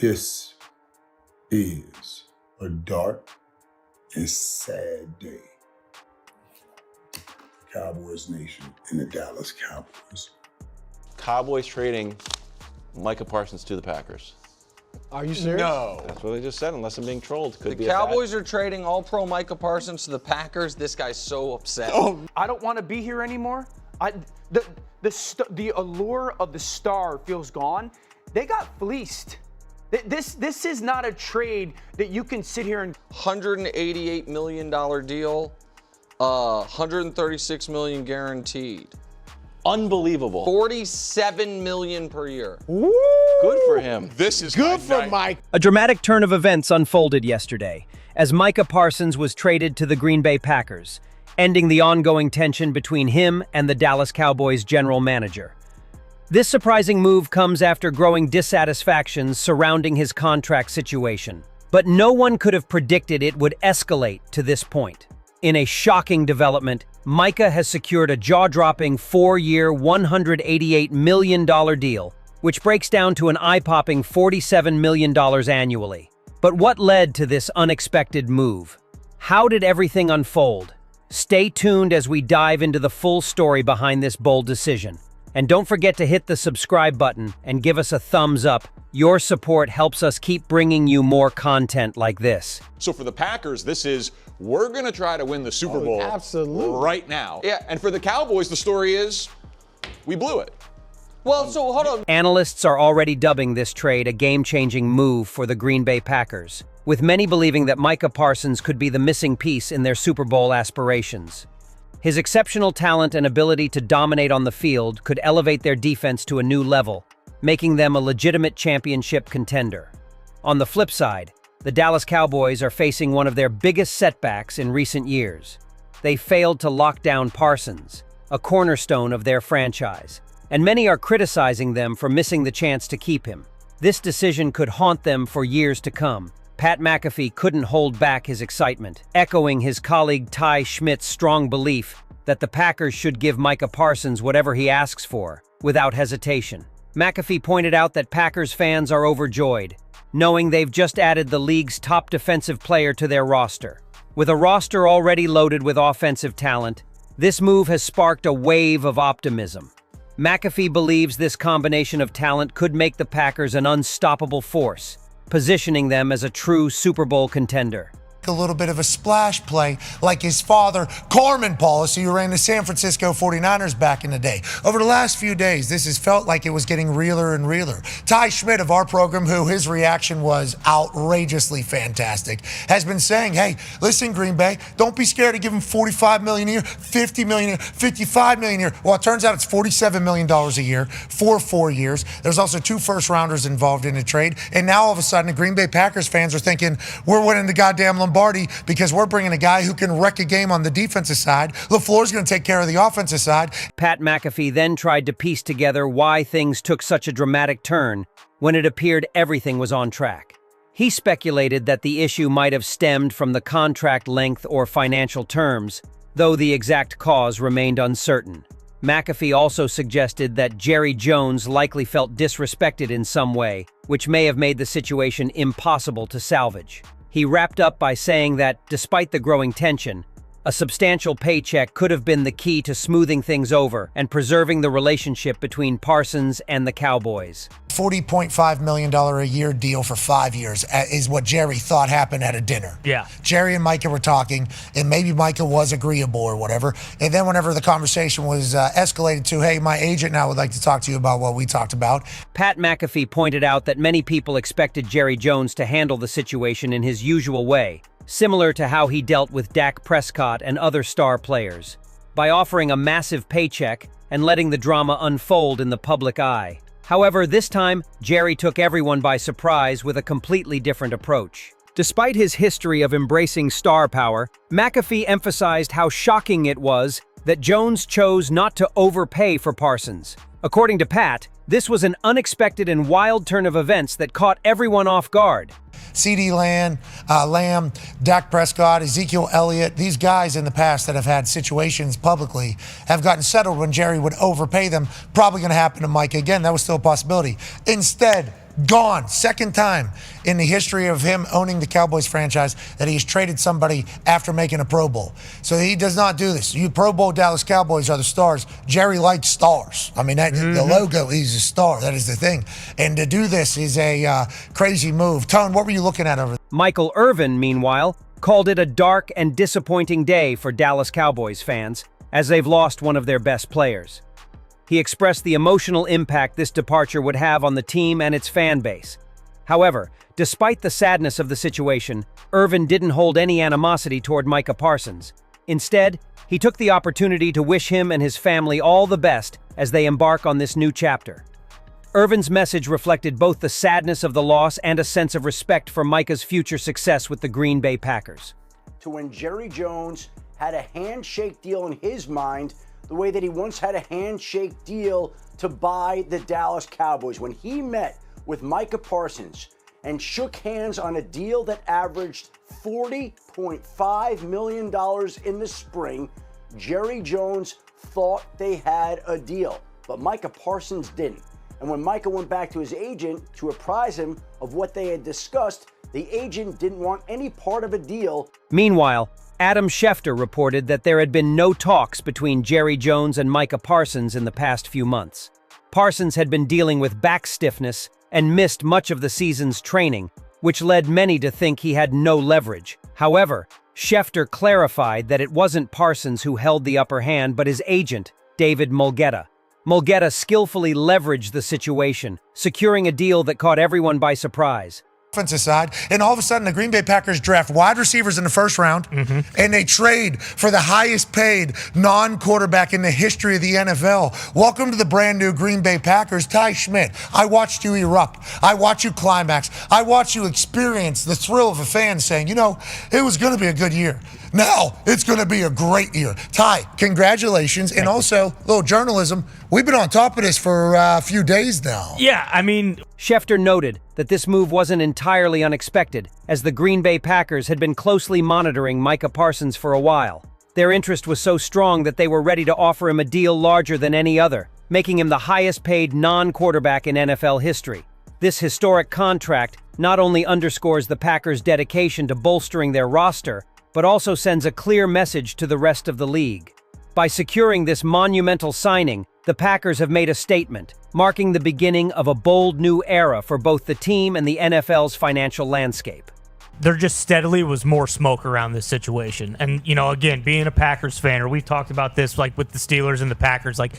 This is a dark and sad day for Cowboys Nation and the Dallas Cowboys. Cowboys trading Micah Parsons to the Packers. Are you serious? No. That's what they just said, unless I'm being trolled. Could be The Cowboys are trading all-pro Micah Parsons to the Packers. This guy's so upset. I don't want to be here anymore. The allure of the star feels gone. They got fleeced. This is not a trade that you can sit here and. $188 million deal, $136 million guaranteed. Unbelievable. $47 million per year. Woo! Good for him. This is Good for Mike. A dramatic turn of events unfolded yesterday as Micah Parsons was traded to the Green Bay Packers, ending the ongoing tension between him and the Dallas Cowboys general manager. This surprising move comes after growing dissatisfactions surrounding his contract situation, but no one could have predicted it would escalate to this point. In a shocking development, Micah has secured a jaw-dropping 4-year, $188 million deal, which breaks down to an eye-popping $47 million annually. But what led to this unexpected move? How did everything unfold? Stay tuned as we dive into the full story behind this bold decision. And don't forget to hit the subscribe button and give us a thumbs up. Your support helps us keep bringing you more content like this. So for the Packers, this is, we're going to try to win the Super Bowl right now. Yeah. And for the Cowboys, the story is, we blew it. Well, so hold on. Analysts are already dubbing this trade a game-changing move for the Green Bay Packers, with many believing that Micah Parsons could be the missing piece in their Super Bowl aspirations. His exceptional talent and ability to dominate on the field could elevate their defense to a new level, making them a legitimate championship contender. On the flip side, the Dallas Cowboys are facing one of their biggest setbacks in recent years. They failed to lock down Parsons, a cornerstone of their franchise, and many are criticizing them for missing the chance to keep him. This decision could haunt them for years to come. Pat McAfee couldn't hold back his excitement, echoing his colleague Ty Schmidt's strong belief that the Packers should give Micah Parsons whatever he asks for, without hesitation. McAfee pointed out that Packers fans are overjoyed, knowing they've just added the league's top defensive player to their roster. With a roster already loaded with offensive talent, this move has sparked a wave of optimism. McAfee believes this combination of talent could make the Packers an unstoppable force, positioning them as a true Super Bowl contender. A little bit of a splash play like his father, Carmen Policy, who ran the San Francisco 49ers back in the day. Over the last few days, this has felt like it was getting realer and realer. Ty Schmidt of our program, who his reaction was outrageously fantastic, has been saying, hey, listen, Green Bay, don't be scared to give him $45 million a year, $50 million a year, $55 million a year. Well, it turns out it's $47 million a year for 4 years. There's also 2 first-rounders involved in the trade. And now all of a sudden, the Green Bay Packers fans are thinking, we're winning the goddamn Lombardi because we're bringing a guy who can wreck a game on the defensive side. LaFleur's going to take care of the offensive side. Pat McAfee then tried to piece together why things took such a dramatic turn when it appeared everything was on track. He speculated that the issue might have stemmed from the contract length or financial terms, though the exact cause remained uncertain. McAfee also suggested that Jerry Jones likely felt disrespected in some way, which may have made the situation impossible to salvage. He wrapped up by saying that, despite the growing tension, a substantial paycheck could have been the key to smoothing things over and preserving the relationship between Parsons and the Cowboys. $40.5 million a year deal for 5 years is what Jerry thought happened at a dinner. Yeah. Jerry and Micah were talking, and maybe Micah was agreeable or whatever. And then whenever the conversation was escalated to, hey, my agent now would like to talk to you about what we talked about. Pat McAfee pointed out that many people expected Jerry Jones to handle the situation in his usual way, similar to how he dealt with Dak Prescott and other star players, by offering a massive paycheck and letting the drama unfold in the public eye. However, this time, Jerry took everyone by surprise with a completely different approach. Despite his history of embracing star power, McAfee emphasized how shocking it was that Jones chose not to overpay for Parsons. According to Pat, this was an unexpected and wild turn of events that caught everyone off guard. CeeDee Lamb, Dak Prescott, Ezekiel Elliott, these guys in the past that have had situations publicly have gotten settled when Jerry would overpay them. Probably going to happen to Mike again. That was still a possibility. Instead, Gone. Second time in the history of him owning the Cowboys franchise that he's traded somebody after making a Pro Bowl. So he does not do this. You Pro Bowl Dallas Cowboys are the stars. Jerry likes stars. I mean, the logo, he's a star. That is the thing. And to do this is a crazy move. Tone, what were you looking at over there? Michael Irvin, meanwhile, called it a dark and disappointing day for Dallas Cowboys fans, as they've lost one of their best players. He expressed the emotional impact this departure would have on the team and its fan base. However, despite the sadness of the situation, Irvin didn't hold any animosity toward Micah Parsons. Instead, he took the opportunity to wish him and his family all the best as they embark on this new chapter. Irvin's message reflected both the sadness of the loss and a sense of respect for Micah's future success with the Green Bay Packers. To when Jerry Jones had a handshake deal in his mind, the way that he once had a handshake deal to buy the Dallas Cowboys. When he met with Micah Parsons and shook hands on a deal that averaged $40.5 million in the spring, Jerry Jones thought they had a deal, but Micah Parsons didn't. And when Micah went back to his agent to apprise him of what they had discussed, the agent didn't want any part of a deal. Meanwhile, Adam Schefter reported that there had been no talks between Jerry Jones and Micah Parsons in the past few months. Parsons had been dealing with back stiffness and missed much of the season's training, which led many to think he had no leverage. However, Schefter clarified that it wasn't Parsons who held the upper hand, but his agent, David Mulgeta. Mulgeta skillfully leveraged the situation, securing a deal that caught everyone by surprise. Offensive side, and all of a sudden the Green Bay Packers draft wide receivers in the first round, and they trade for the highest paid non-quarterback in the history of the NFL. Welcome to the brand new Green Bay Packers. Ty Schmidt, I watched you erupt. I watched you climax. I watched you experience the thrill of a fan saying, you know, it was going to be a good year. Now it's going to be a great year. Ty, congratulations. And also, a little journalism. We've been on top of this for a few days now. Yeah, I mean, Schefter noted that this move wasn't entirely unexpected, as the Green Bay Packers had been closely monitoring Micah Parsons for a while. Their interest was so strong that they were ready to offer him a deal larger than any other, making him the highest-paid non-quarterback in NFL history. This historic contract not only underscores the Packers' dedication to bolstering their roster, but also sends a clear message to the rest of the league. By securing this monumental signing, the Packers have made a statement, marking the beginning of a bold new era for both the team and the NFL's financial landscape. there just steadily was more smoke around this situation. And, you know, again, being a Packers fan, or we've talked about this, like with the Steelers and the Packers, like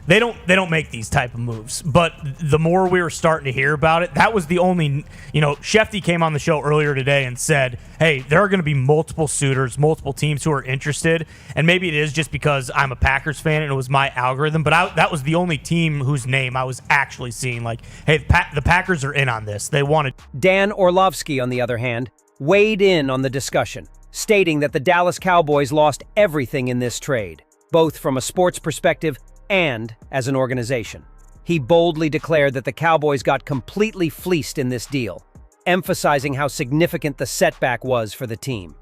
they don't make these type of moves. But the more we were starting to hear about it, that was the only, you know, Shefty came on the show earlier today and said, hey, there are going to be multiple suitors, multiple teams who are interested. And maybe it is just because I'm a Packers fan and it was my algorithm, but that was the only team whose name I was actually seeing. Like, hey, the Packers are in on this. They wanted. Dan Orlovsky, on the other hand, weighed in on the discussion, stating that the Dallas Cowboys lost everything in this trade, both from a sports perspective and as an organization. He boldly declared that the Cowboys got completely fleeced in this deal, emphasizing how significant the setback was for the team.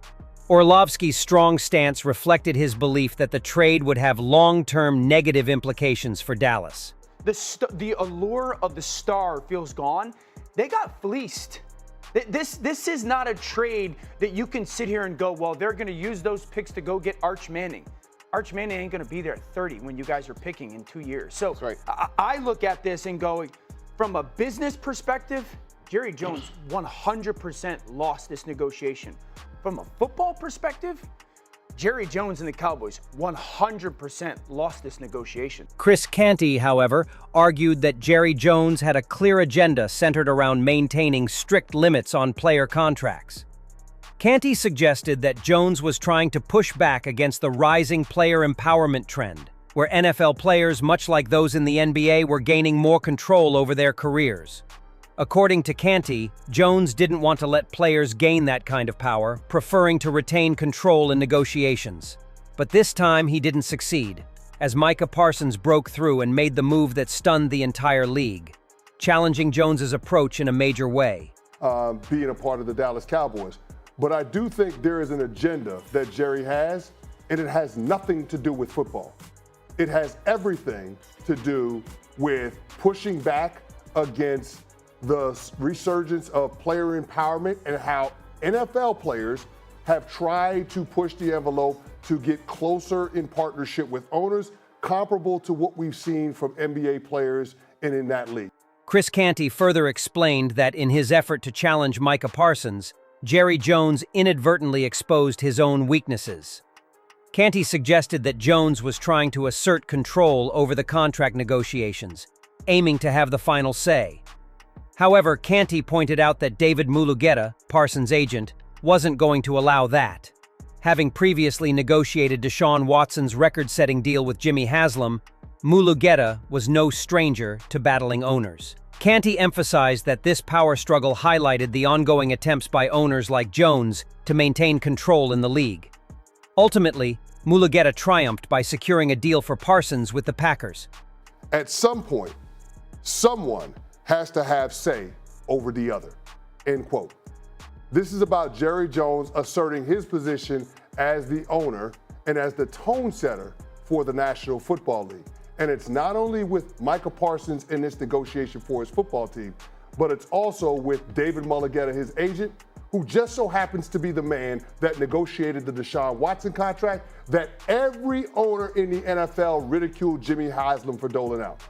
Orlovsky's strong stance reflected his belief that the trade would have long-term negative implications for Dallas. The allure of the star feels gone. They got fleeced. This is not a trade that you can sit here and go, well, they're going to use those picks to go get Arch Manning. Arch Manning ain't going to be there at 30 when you guys are picking in 2 years. So right. I look at this and go, from a business perspective, Jerry Jones 100% lost this negotiation. From a football perspective, Jerry Jones and the Cowboys 100% lost this negotiation. Chris Canty, however, argued that Jerry Jones had a clear agenda centered around maintaining strict limits on player contracts. Canty suggested that Jones was trying to push back against the rising player empowerment trend, where NFL players, much like those in the NBA, were gaining more control over their careers. According to Canty, Jones didn't want to let players gain that kind of power, preferring to retain control in negotiations. But this time he didn't succeed, as Micah Parsons broke through and made the move that stunned the entire league, challenging Jones's approach in a major way. Being a part of the Dallas Cowboys. But I do think there is an agenda that Jerry has, and it has nothing to do with football. It has everything to do with pushing back against the resurgence of player empowerment and how NFL players have tried to push the envelope to get closer in partnership with owners, comparable to what we've seen from NBA players and in that league. Chris Canty further explained that in his effort to challenge Micah Parsons, Jerry Jones inadvertently exposed his own weaknesses. Canty suggested that Jones was trying to assert control over the contract negotiations, aiming to have the final say. However, Canty pointed out that David Mulugheta, Parsons' agent, wasn't going to allow that. Having previously negotiated Deshaun Watson's record-setting deal with Jimmy Haslam, Mulugheta was no stranger to battling owners. Canty emphasized that this power struggle highlighted the ongoing attempts by owners like Jones to maintain control in the league. Ultimately, Mulugheta triumphed by securing a deal for Parsons with the Packers. At some point, someone has to have say over the other, end quote. This is about Jerry Jones asserting his position as the owner and as the tone setter for the National Football League. And it's not only with Micah Parsons in this negotiation for his football team, but it's also with David Mulugheta, his agent, who just so happens to be the man that negotiated the Deshaun Watson contract that every owner in the NFL ridiculed Jimmy Haslam for doling out.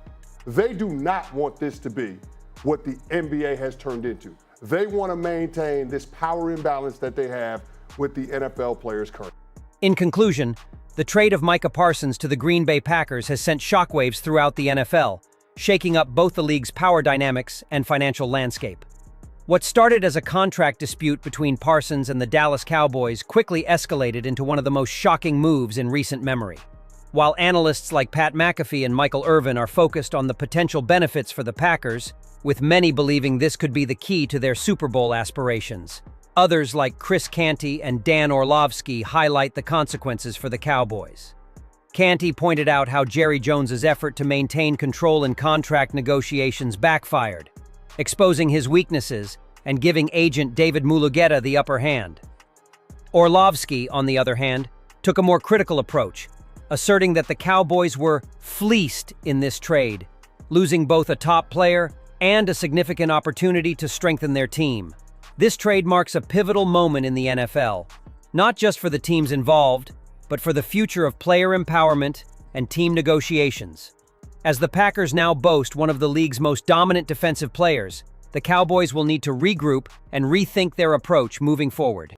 They do not want this to be what the NBA has turned into. They want to maintain this power imbalance that they have with the NFL players currently. In conclusion, the trade of Micah Parsons to the Green Bay Packers has sent shockwaves throughout the NFL, shaking up both the league's power dynamics and financial landscape. What started as a contract dispute between Parsons and the Dallas Cowboys quickly escalated into one of the most shocking moves in recent memory. While analysts like Pat McAfee and Michael Irvin are focused on the potential benefits for the Packers, with many believing this could be the key to their Super Bowl aspirations, others like Chris Canty and Dan Orlovsky highlight the consequences for the Cowboys. Canty pointed out how Jerry Jones's effort to maintain control in contract negotiations backfired, exposing his weaknesses and giving agent David Mulugheta the upper hand. Orlovsky, on the other hand, took a more critical approach, asserting that the Cowboys were fleeced in this trade, losing both a top player and a significant opportunity to strengthen their team. This trade marks a pivotal moment in the NFL, not just for the teams involved, but for the future of player empowerment and team negotiations. As the Packers now boast one of the league's most dominant defensive players, the Cowboys will need to regroup and rethink their approach moving forward.